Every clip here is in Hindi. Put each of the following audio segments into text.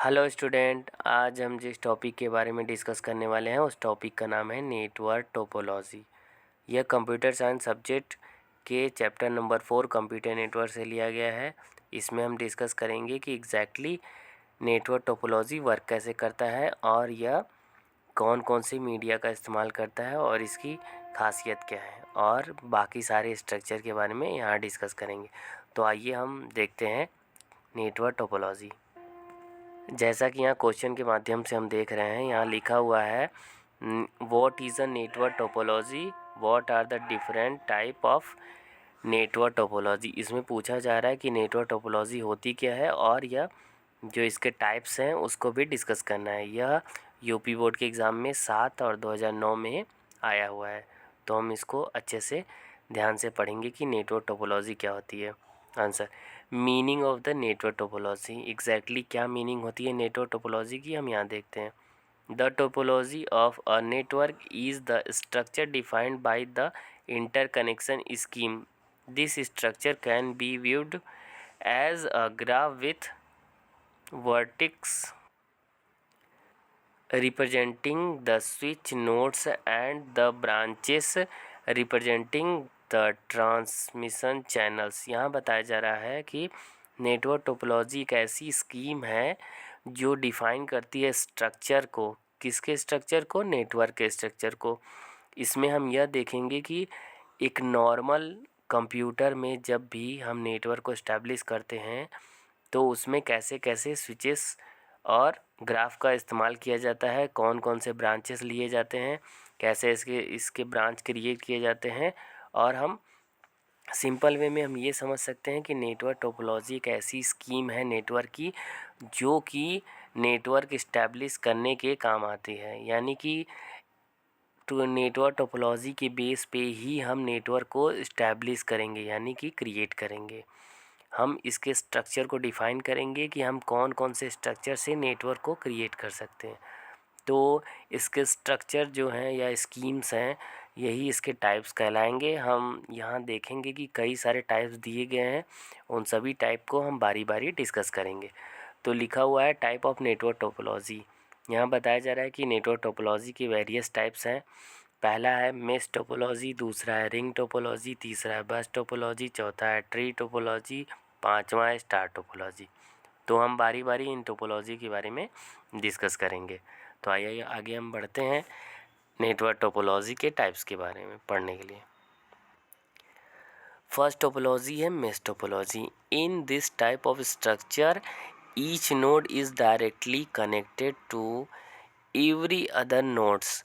हेलो स्टूडेंट, आज हम जिस टॉपिक के बारे में डिस्कस करने वाले हैं उस टॉपिक का नाम है नेटवर्क टोपोलॉजी। यह कंप्यूटर साइंस सब्जेक्ट के चैप्टर नंबर 4 कंप्यूटर नेटवर्क से लिया गया है। इसमें हम डिस्कस करेंगे कि एग्जैक्टली नेटवर्क टोपोलॉजी वर्क कैसे करता है और यह कौन कौन सी मीडिया का इस्तेमाल करता है और इसकी खासियत क्या है, और बाकी सारे स्ट्रक्चर के बारे में यहाँ डिस्कस करेंगे। तो आइए हम देखते हैं नेटवर्क टोपोलॉजी। जैसा कि यहाँ क्वेश्चन के माध्यम से हम देख रहे हैं, यहाँ लिखा हुआ है what is a network topology, what are the different type of network topology. इसमें पूछा जा रहा है कि नेटवर्क टोपोलॉजी होती क्या है और यह जो इसके टाइप्स हैं उसको भी डिस्कस करना है। यह यूपी बोर्ड के एग्ज़ाम में 7 और 2009 में आया हुआ है, तो हम इसको अच्छे से ध्यान से पढ़ेंगे कि नेटवर्क टोपोलॉजी क्या होती है। Answer, meaning of the network topology. Exactly क्या मीनिंग होती है नेटवर्क टोपोलॉजी की, हम यहाँ देखते हैं। The topology of a network is the structure defined by the interconnection scheme. This structure can be viewed as a graph with vertex representing the switch nodes and the branches representing the transmission channels। यहाँ बताया जा रहा है कि नेटवर्क टोपोलॉजी एक ऐसी स्कीम है जो डिफाइन करती है स्ट्रक्चर को। किसके स्ट्रक्चर को? नेटवर्क के स्ट्रक्चर को। इसमें हम यह देखेंगे कि एक नॉर्मल कंप्यूटर में जब भी हम नेटवर्क को इस्टेब्लिश करते हैं तो उसमें कैसे कैसे स्विचेस और ग्राफ का इस्तेमाल किया जाता है, कौन कौन से ब्रांचेस लिए जाते हैं, कैसे इसके ब्रांच क्रिएट किए जाते हैं। और हम सिंपल वे में हम ये समझ सकते हैं कि नेटवर्क टोपोलॉजी एक ऐसी स्कीम है नेटवर्क की जो कि नेटवर्क इस्टेब्लिश करने के काम आती है। यानी कि नेटवर्क टोपोलॉजी के बेस पे ही हम नेटवर्क को इस्टेब्लिश करेंगे, यानी कि क्रिएट करेंगे। हम इसके स्ट्रक्चर को डिफ़ाइन करेंगे कि हम कौन कौन से स्ट्रक्चर से नेटवर्क को क्रिएट कर सकते हैं। तो इसके स्ट्रक्चर जो हैं या स्कीम्स हैं, यही इसके टाइप्स कहलाएंगे। हम यहाँ देखेंगे कि कई सारे टाइप्स दिए गए हैं, उन सभी टाइप को हम बारी बारी डिस्कस करेंगे। तो लिखा हुआ है टाइप ऑफ नेटवर्क टोपोलॉजी। यहाँ बताया जा रहा है कि नेटवर्क टोपोलॉजी के वेरियस टाइप्स हैं। पहला है मेश टोपोलॉजी, दूसरा है रिंग टोपोलॉजी, तीसरा है बस टोपोलॉजी, चौथा है ट्री टोपोलॉजी, पांचवा है स्टार टोपोलॉजी। तो हम बारी बारी इन टोपोलॉजी के बारे में डिस्कस करेंगे। तो आइए आगे हम बढ़ते हैं नेटवर्क टोपोलॉजी के टाइप्स के बारे में पढ़ने के लिए। फर्स्ट टोपोलॉजी है mesh topology. In this type of structure each node is directly connected to every other nodes.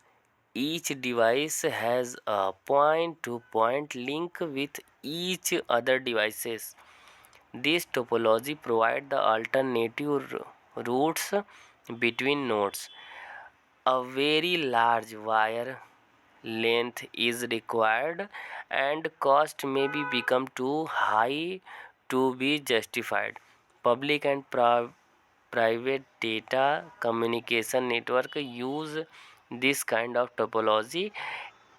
Each device has a point-to-point link with each other devices. This topology provides the alternative routes between nodes. A very large wire length is required and cost may be become too high to be justified. Public and private data communication network use this kind of topology.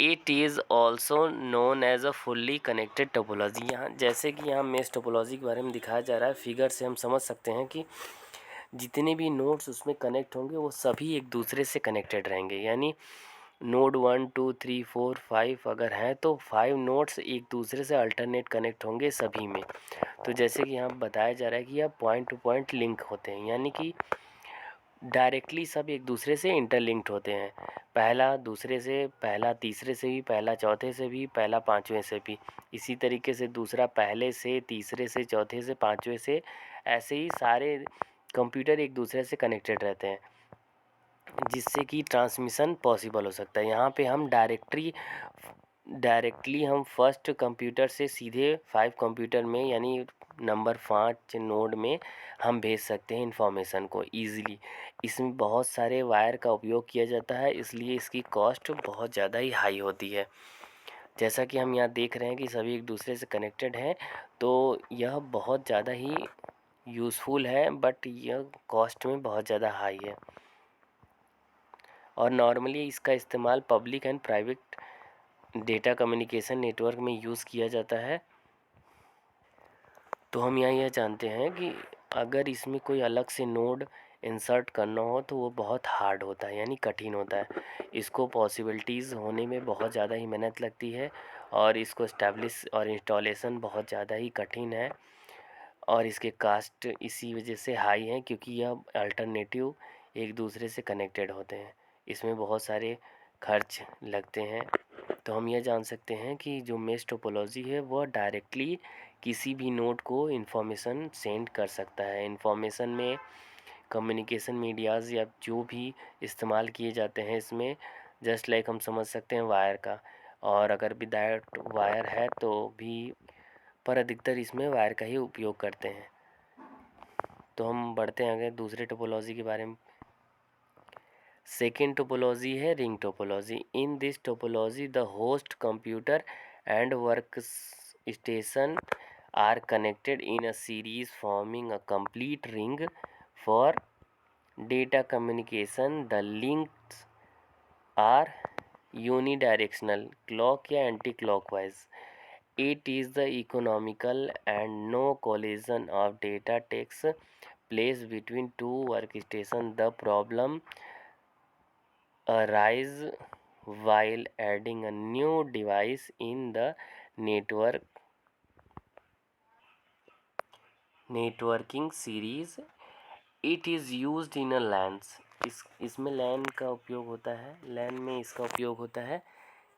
It is also known as a fully connected topology। यहाँ जैसे कि यहाँ मेश टोपोलॉजी के बारे में दिखाया जा रहा है, फिगर से हम समझ सकते हैं कि जितने भी नोड्स उसमें कनेक्ट होंगे वो सभी एक दूसरे से कनेक्टेड रहेंगे। यानी नोड 1 2 3 4 5 अगर हैं तो 5 नोड्स एक दूसरे से अल्टरनेट कनेक्ट होंगे सभी में। तो जैसे कि यहाँ बताया जा रहा है कि यह पॉइंट टू पॉइंट लिंक होते हैं, यानी कि डायरेक्टली सब एक दूसरे से इंटरलिंक्ड होते हैं। पहला दूसरे से, पहला तीसरे से भी, पहला चौथे से भी, पहला पाँचवें से भी। इसी तरीके से दूसरा पहले से, तीसरे से, चौथे से, पाँचवें से, ऐसे ही सारे कंप्यूटर एक दूसरे से कनेक्टेड रहते हैं जिससे कि ट्रांसमिशन पॉसिबल हो सकता है। यहाँ पे हम डायरेक्टली हम फर्स्ट कंप्यूटर से सीधे 5 कंप्यूटर में, यानी नंबर 5 नोड में हम भेज सकते हैं इंफॉर्मेशन को ईज़िली। इसमें बहुत सारे वायर का उपयोग किया जाता है, इसलिए इसकी कॉस्ट बहुत ज़्यादा ही हाई होती है। जैसा कि हम यहाँ देख रहे हैं कि सभी एक दूसरे से कनेक्टेड हैं, तो यह बहुत ज़्यादा ही यूज़फुल है, बट यह कॉस्ट में बहुत ज़्यादा हाई है। और नॉर्मली इसका इस्तेमाल public and private data communication network में यूज़ किया जाता है। तो हम यहाँ यह जानते हैं कि अगर इसमें कोई अलग से नोड इंसर्ट करना हो तो वो बहुत हार्ड होता है, यानी कठिन होता है। इसको पॉसिबिलिटीज़ होने में बहुत ज़्यादा ही मेहनत लगती है और इसको इस्टेब्लिश और इंस्टॉलेशन बहुत ज़्यादा ही कठिन है। और इसके कास्ट इसी वजह से हाई हैं क्योंकि यह अल्टरनेटिव एक दूसरे से कनेक्टेड होते हैं। इसमें बहुत सारे खर्च लगते हैं। तो हम यह जान सकते हैं कि जो मेश टोपोलॉजी है वह डायरेक्टली किसी भी नोड को इन्फॉर्मेशन सेंड कर सकता है। इन्फॉर्मेशन में कम्युनिकेशन मीडियाज़ या जो भी इस्तेमाल किए जाते हैं इसमें, जस्ट लाइक हम समझ सकते हैं वायर का, और अगर विदाउट वायर है तो भी, पर अधिकतर इसमें वायर का ही उपयोग करते हैं। तो हम बढ़ते हैं आगे दूसरे टोपोलॉजी के बारे में। सेकेंड टोपोलॉजी है ring topology. In this topology the host computer and work station are connected in a series forming a complete ring for data communication. The links are unidirectional, clock या anti-clockwise. It is the economical and no collision of data takes place between two workstations. The problem arise while adding a new device in the networking series. It is used in a lens. इसमें लैन का उपयोग होता है, लैन में इसका उपयोग होता है।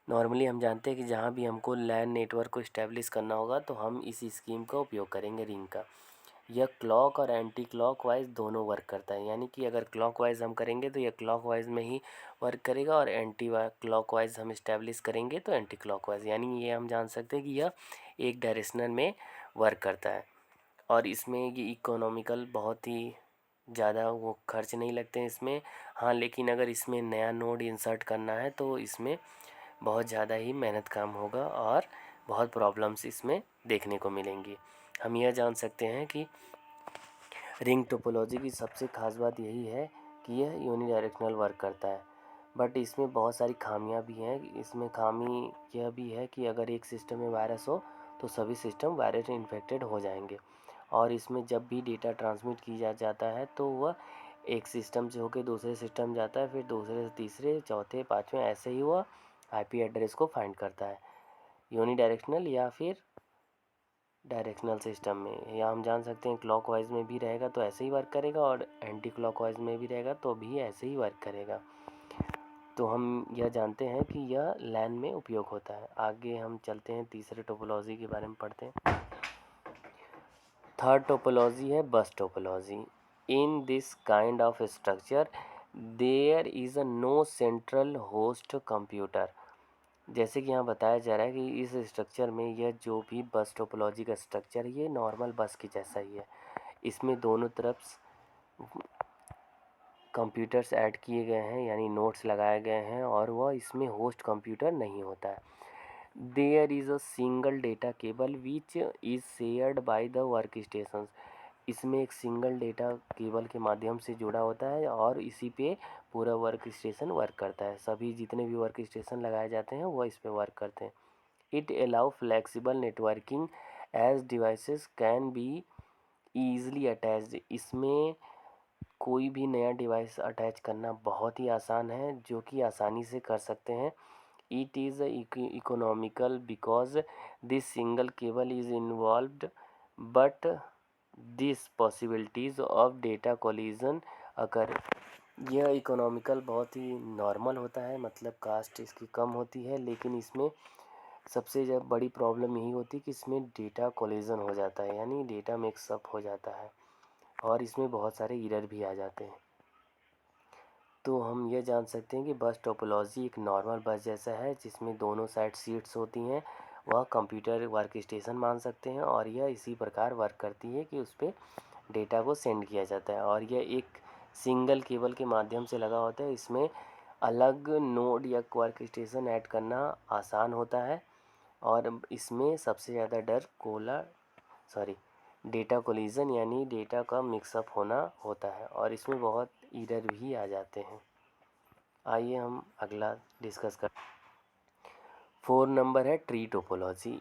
नॉर्मली हम जानते हैं कि जहाँ भी हमको लैन नेटवर्क को इस्टेब्लिश करना होगा तो हम इस स्कीम का उपयोग करेंगे, रिंग का। यह क्लॉक और एंटी क्लॉक वाइज दोनों वर्क करता है, यानी कि अगर क्लॉक वाइज हम करेंगे तो यह क्लॉक वाइज में ही वर्क करेगा और एंटी क्लॉक वाइज हम इस्टेब्लिश करेंगे तो एंटी क्लॉक वाइज, यानी ये हम जान सकते हैं कि यह एक डायरेक्शनल में वर्क करता है। और इसमें ये इकोनॉमिकल बहुत ही ज़्यादा वो खर्च नहीं लगते हैं इसमें। हाँ, लेकिन अगर इसमें नया नोड इंसर्ट करना है तो इसमें बहुत ज़्यादा ही मेहनत काम होगा और बहुत प्रॉब्लम्स इसमें देखने को मिलेंगी। हम यह जान सकते हैं कि रिंग टोपोलॉजी की सबसे ख़ास बात यही है कि यह यूनिडायरेक्शनल वर्क करता है, बट इसमें बहुत सारी खामियां भी हैं। इसमें खामी यह भी है कि अगर एक सिस्टम में वायरस हो तो सभी सिस्टम वायरस इन्फेक्टेड हो जाएंगे। और इसमें जब भी डेटा ट्रांसमिट किया जाता है तो वह एक सिस्टम से होकर दूसरे सिस्टम जाता है, फिर दूसरे से तीसरे, चौथे, पाँचवें, ऐसे ही वह आईपी एड्रेस को फाइंड करता है यूनिडायरेक्शनल या फिर डायरेक्शनल सिस्टम में। या हम जान सकते हैं क्लॉकवाइज में भी रहेगा तो ऐसे ही वर्क करेगा और एंटी क्लॉकवाइज में भी रहेगा तो भी ऐसे ही वर्क करेगा। तो हम यह जानते हैं कि यह लैन में उपयोग होता है। आगे हम चलते हैं तीसरे टोपोलॉजी के बारे में पढ़ते हैं। थर्ड टोपोलॉजी है bus topology. In this kind of structure there is a no central host computer. जैसे कि यहाँ बताया जा रहा है कि इस स्ट्रक्चर में यह जो भी बस टोपोलॉजी का स्ट्रक्चर है ये नॉर्मल बस की जैसा ही है। इसमें दोनों तरफ कंप्यूटर्स ऐड किए गए हैं, यानी नोड्स लगाए गए हैं, और वह इसमें होस्ट कंप्यूटर नहीं होता है। There is a single data cable which is shared by the work station. इसमें एक सिंगल डेटा केबल के माध्यम से जुड़ा होता है और इसी पे पूरा वर्क स्टेशन वर्क करता है। सभी जितने भी वर्क स्टेशन लगाए जाते हैं वह इस पे वर्क करते हैं। It allow flexible networking as devices can be easily attached. इसमें कोई भी नया डिवाइस अटैच करना बहुत ही आसान है, जो कि आसानी से कर सकते हैं। It is economical because this single cable is involved, but this possibilities of data collision अगर। यह इकोनॉमिकल बहुत ही नॉर्मल होता है, मतलब कास्ट इसकी कम होती है, लेकिन इसमें सबसे जब बड़ी प्रॉब्लम यही होती है कि इसमें डेटा कोलिजन हो जाता है, यानी डेटा मिक्सअप हो जाता है और इसमें बहुत सारे एरर भी आ जाते हैं। तो हम ये जान सकते हैं कि बस टोपोलॉजी एक नॉर्मल बस जैसा है जिसमें दोनों साइड सीट्स होती हैं। वह कंप्यूटर वर्क स्टेशन मान सकते हैं और यह इसी प्रकार वर्क करती है कि उस पर डेटा को सेंड किया जाता है। और यह एक सिंगल केबल के माध्यम से लगा होता है। इसमें अलग नोड या वर्क स्टेशन ऐड करना आसान होता है और इसमें सबसे ज़्यादा डर डेटा कोलिजन यानी डेटा का मिक्सअप होना होता है और इसमें बहुत एरर भी आ जाते हैं। आइए हम अगला डिस्कस कर। 4 नंबर है tree topology.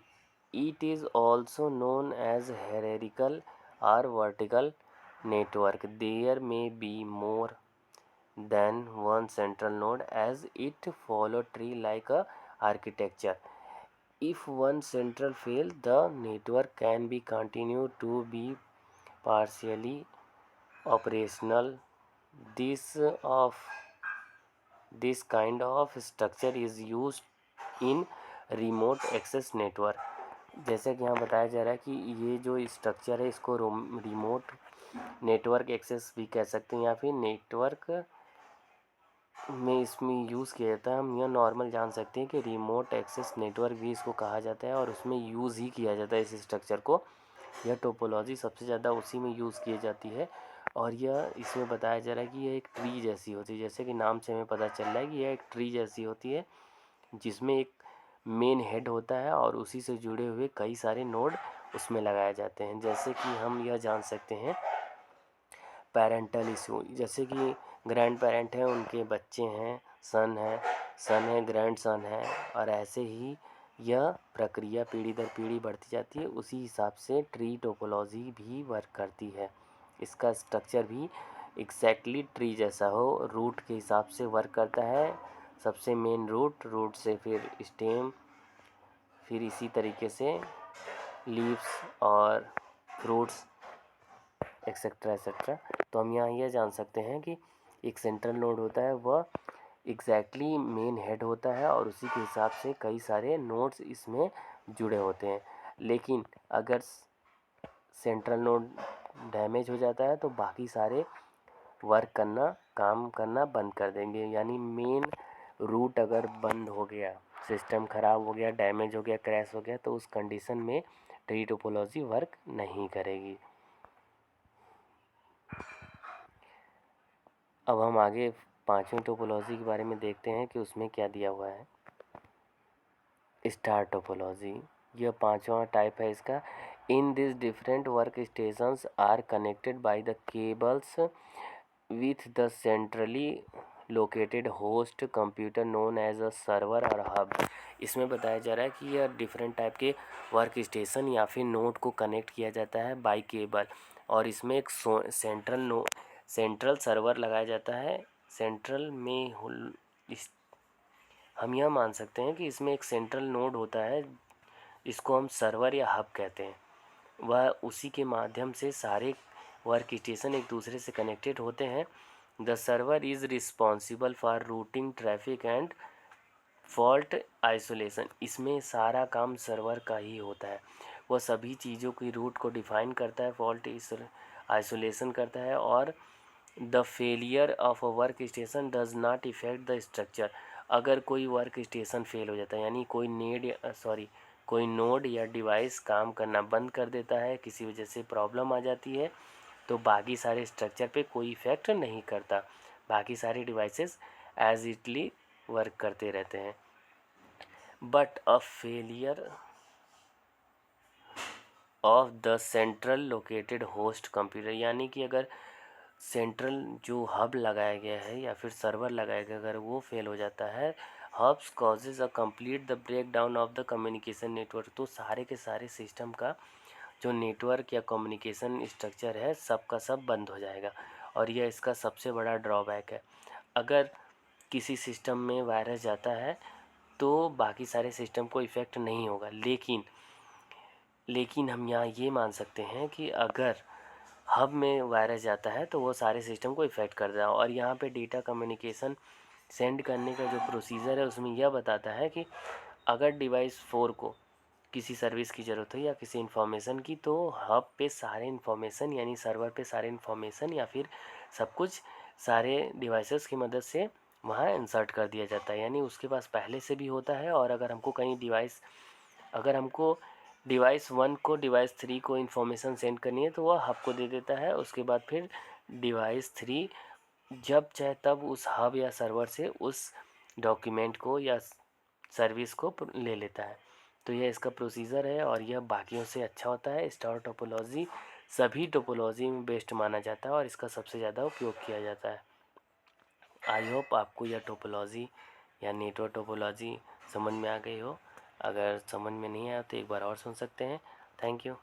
It is also known as hierarchical और vertical network. There may be more than one central node as it follow tree like a architecture. If one central fail, the network can be continued to be partially operational. This of this kind of structure is used in remote access network. जैसे कि यहाँ बताया जा रहा है कि ये जो स्ट्रक्चर है इसको रिमोट नेटवर्क एक्सेस भी कह सकते हैं या फिर नेटवर्क में इसमें यूज़ किया जाता है. हम यह नॉर्मल जान सकते हैं कि रिमोट एक्सेस नेटवर्क भी इसको कहा जाता है और उसमें यूज़ ही किया जाता है इस स्ट्रक्चर को. यह टोपोलॉजी सबसे ज़्यादा उसी में यूज़ की जाती है और यह इसमें बताया जा रहा है कि यह एक ट्री जैसी होती है. जैसे कि नाम से हमें पता चल रहा है कि यह एक ट्री जैसी होती है जिसमें एक मेन हेड होता है और उसी से जुड़े हुए कई सारे नोड उसमें लगाए जाते हैं. जैसे कि हम यह जान सकते हैं पेरेंटल इशू, जैसे कि ग्रैंड पेरेंट हैं, उनके बच्चे हैं, सन है, ग्रैंड सन है और ऐसे ही यह प्रक्रिया पीढ़ी दर पीढ़ी बढ़ती जाती है. उसी हिसाब से ट्री टोपोलॉजी भी वर्क करती है. इसका स्ट्रक्चर भी एग्जैक्टली ट्री जैसा हो, रूट के हिसाब से वर्क करता है. सबसे मेन रूट से फिर स्टेम, फिर इसी तरीके से लीव्स और फ्रूट्स एक्सेट्रा एक्सेट्रा. तो हम यहाँ यह जान सकते हैं कि एक सेंट्रल नोड होता है, वह एग्जैक्टली मेन हेड होता है और उसी के हिसाब से कई सारे नोड्स इसमें जुड़े होते हैं. लेकिन अगर सेंट्रल नोड डैमेज हो जाता है तो बाकी सारे काम करना बंद कर देंगे. यानी मेन रूट अगर बंद हो गया, सिस्टम ख़राब हो गया, डैमेज हो गया, क्रैश हो गया, तो उस कंडीशन में ट्री टोपोलॉजी वर्क नहीं करेगी. अब हम आगे पांचवें टोपोलॉजी के बारे में देखते हैं कि उसमें क्या दिया हुआ है. स्टार टोपोलॉजी, यह पांचवा टाइप है इसका. In this different work stations are connected by the cables with the centrally located host computer known as a server और हब. इसमें बताया जा रहा है कि यह डिफरेंट टाइप के वर्क स्टेशन या फिर नोड को कनेक्ट किया जाता है बाय केबल और इसमें एक सेंट्रल सर्वर लगाया जाता है. सेंट्रल में हम यह मान सकते हैं कि इसमें एक सेंट्रल नोड होता है, इसको हम सर्वर या हब कहते हैं. वह उसी के माध्यम से सारे वर्क स्टेशन एक दूसरे से कनेक्टेड होते हैं. The server is responsible for routing traffic and fault isolation. इसमें सारा काम सर्वर का ही होता है. वह सभी चीज़ों की रूट को डिफाइन करता है, फॉल्ट आइसोलेशन करता है और the failure of a work station does not effect the structure. अगर कोई वर्क स्टेशन फेल हो जाता है यानी कोई नोड या डिवाइस काम करना बंद कर देता है, किसी वजह से प्रॉब्लम आ जाती है, तो बाकी सारे स्ट्रक्चर पे कोई इफ़ेक्ट नहीं करता. बाकी सारे डिवाइसेस एज इटली वर्क करते रहते हैं. But a failure of the central located host computer, यानी कि अगर सेंट्रल जो हब लगाया गया है या फिर सर्वर लगाया गया अगर वो फेल हो जाता है, hubs causes a complete the break down of the communication network. तो सारे के सारे सिस्टम का जो नेटवर्क या कम्युनिकेशन स्ट्रक्चर है सब का सब बंद हो जाएगा और यह इसका सबसे बड़ा ड्रॉबैक है. अगर किसी सिस्टम में वायरस जाता है तो बाकी सारे सिस्टम को इफ़ेक्ट नहीं होगा. लेकिन हम यहाँ ये मान सकते हैं कि अगर हब में वायरस जाता है तो वो सारे सिस्टम को इफ़ेक्ट कर देगा. और यहाँ पे डेटा कम्युनिकेशन सेंड करने का जो प्रोसीजर है उसमें यह बताता है कि अगर डिवाइस 4 को किसी सर्विस की ज़रूरत हो या किसी इन्फॉर्मेशन की, तो हब पे सारे इन्फॉर्मेशन यानी सर्वर पे सारे इन्फॉर्मेशन या फिर सब कुछ सारे डिवाइसेस की मदद से वहाँ इंसर्ट कर दिया जाता है. यानी उसके पास पहले से भी होता है और अगर हमको डिवाइस 1 को डिवाइस 3 को इन्फॉर्मेशन सेंड करनी है तो वह हब को दे देता है. उसके बाद फिर डिवाइस 3 जब चाहे तब उस हब या सर्वर से उस डॉक्यूमेंट को या सर्विस को ले लेता है. तो यह इसका प्रोसीजर है और यह बाकियों से अच्छा होता है. स्टार टोपोलॉजी सभी टोपोलॉजी में बेस्ट माना जाता है और इसका सबसे ज़्यादा उपयोग किया जाता है. आई होप आपको यह टोपोलॉजी या नेटवर्क टोपोलॉजी समझ में आ गई हो. अगर समझ में नहीं आया तो एक बार और सुन सकते हैं. Thank you.